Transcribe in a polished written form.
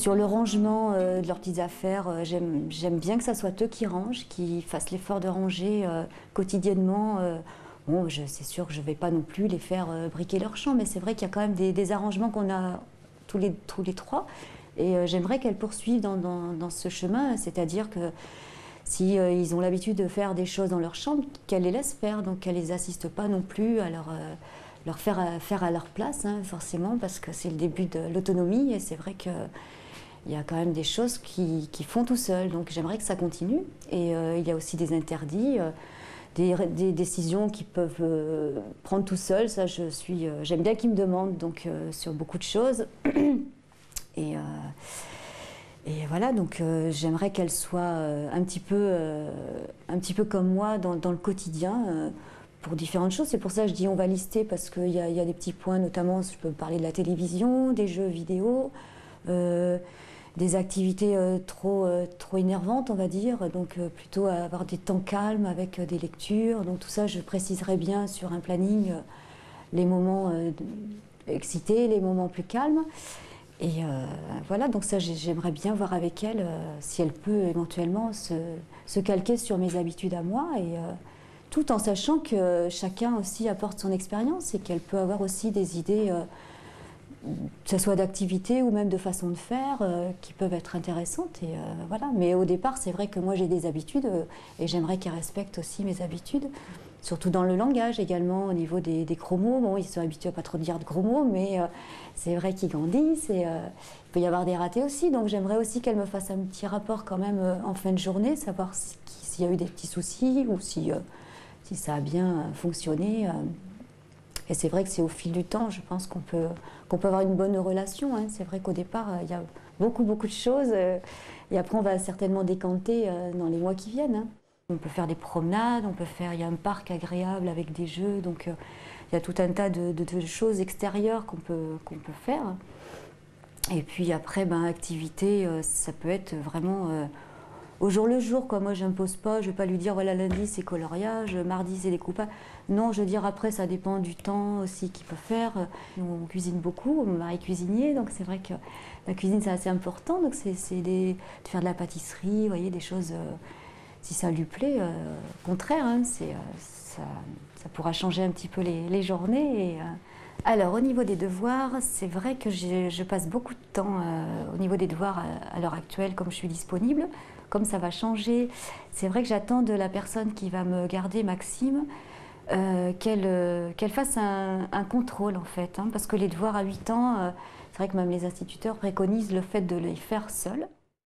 Sur le rangement de leurs petites affaires, j'aime bien que ça soit eux qui rangent, qui fassent l'effort de ranger quotidiennement. Bon, c'est sûr que je ne vais pas non plus les faire briquer leur champ, mais c'est vrai qu'il y a quand même des arrangements qu'on a tous les trois. Et j'aimerais qu'elles poursuivent dans ce chemin, c'est-à-dire que si ils ont l'habitude de faire des choses dans leur chambre, qu'elles les laissent faire, donc qu'elles ne les assistent pas non plus à leur faire à leur place, hein, forcément, parce que c'est le début de l'autonomie, et c'est vrai qu'il y a quand même des choses qui font tout seuls, donc j'aimerais que ça continue. Et il y a aussi des interdits, des décisions qu'ils peuvent prendre tout seuls, ça j'aime bien qu'ils me demandent, donc sur beaucoup de choses. Et voilà, donc j'aimerais qu'elle soit un petit peu comme moi dans le quotidien, pour différentes choses. C'est pour ça que je dis on va lister, parce qu'il y a des petits points, notamment je peux parler de la télévision, des jeux vidéo, des activités trop énervantes, on va dire, donc plutôt avoir des temps calmes avec des lectures. Donc tout ça, je préciserai bien sur un planning les moments excités, les moments plus calmes. Et voilà, donc ça j'aimerais bien voir avec elle si elle peut éventuellement se calquer sur mes habitudes à moi, et tout en sachant que chacun aussi apporte son expérience et qu'elle peut avoir aussi des idées, que ce soit d'activités ou même de façon de faire, qui peuvent être intéressantes. Et voilà. Mais au départ, c'est vrai que moi j'ai des habitudes et j'aimerais qu'elle respecte aussi mes habitudes. Surtout dans le langage également, au niveau des gros mots. Bon, ils sont habitués à pas trop dire de gros mots, mais c'est vrai qu'ils grandissent et il peut y avoir des ratés aussi. Donc j'aimerais aussi qu'elle me fasse un petit rapport quand même en fin de journée, savoir s'il y a eu des petits soucis ou si ça a bien fonctionné. Et c'est vrai que c'est au fil du temps, je pense qu'on peut avoir une bonne relation, hein. C'est vrai qu'au départ, il y a beaucoup de choses et après on va certainement décanter dans les mois qui viennent, hein. On peut faire des promenades, il y a un parc agréable avec des jeux, donc il y a tout un tas de choses extérieures qu'on peut faire. Et puis après, activité, ça peut être vraiment au jour le jour, quoi. Moi, je n'impose pas, je ne vais pas lui dire voilà, lundi c'est coloriage, mardi c'est découpage. Non, je veux dire, après, ça dépend du temps aussi qu'il peut faire. Nous, on cuisine beaucoup, mon mari est cuisinier, donc c'est vrai que la cuisine c'est assez important, donc c'est de faire de la pâtisserie, vous voyez, des choses. Si ça lui plaît, au contraire, hein, ça pourra changer un petit peu les journées. Alors, au niveau des devoirs, c'est vrai que je passe beaucoup de temps au niveau des devoirs à l'heure actuelle, comme je suis disponible. Comme ça va changer, c'est vrai que j'attends de la personne qui va me garder, Maxime, qu'elle fasse un contrôle, en fait, hein, parce que les devoirs à 8 ans, c'est vrai que même les instituteurs préconisent le fait de les faire seuls.